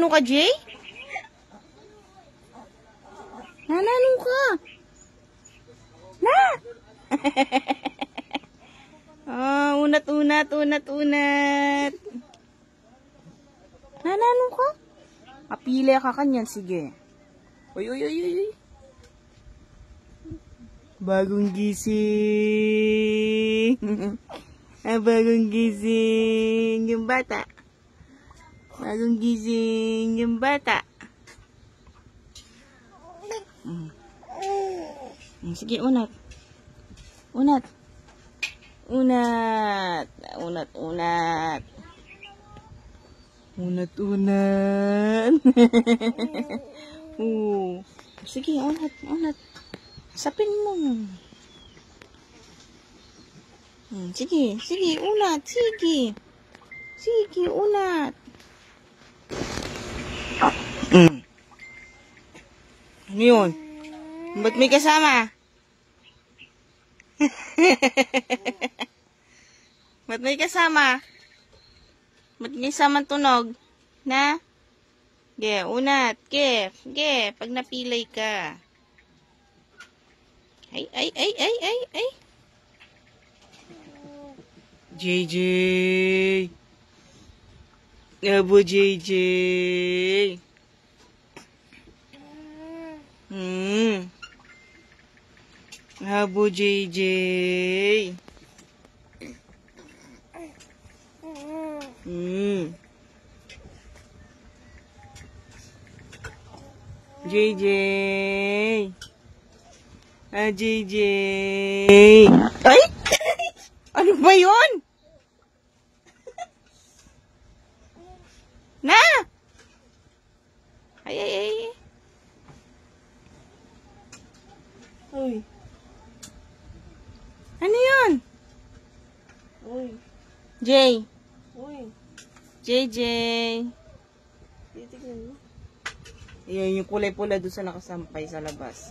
Nananong ka, Jay? Nananong ka? Na! Unat. Nananong ka? Apila ka kanyan, sige. Uy. Bagong gising. Bagong gising yung bata. Bagong gising yung bata. Sige, unat. Sige, unat. Sapin mo. Sige, unat. Sige, unat. Ano yun? Ba't may kasama? Ba't may kasama? Ba't may kasamang tunog? Na? Ge, unat. Ge, pag napilay ka. Ay. JJ. Abo, JJ. Abo, JJ. JJ. JJ. Ay! Ano ba yun? Na! Ay. Uy. Ano yun? Uy. Jay. Uy. JJ. Titignan mo. Ayan yung kulay pula doon sa nakasampay sa labas.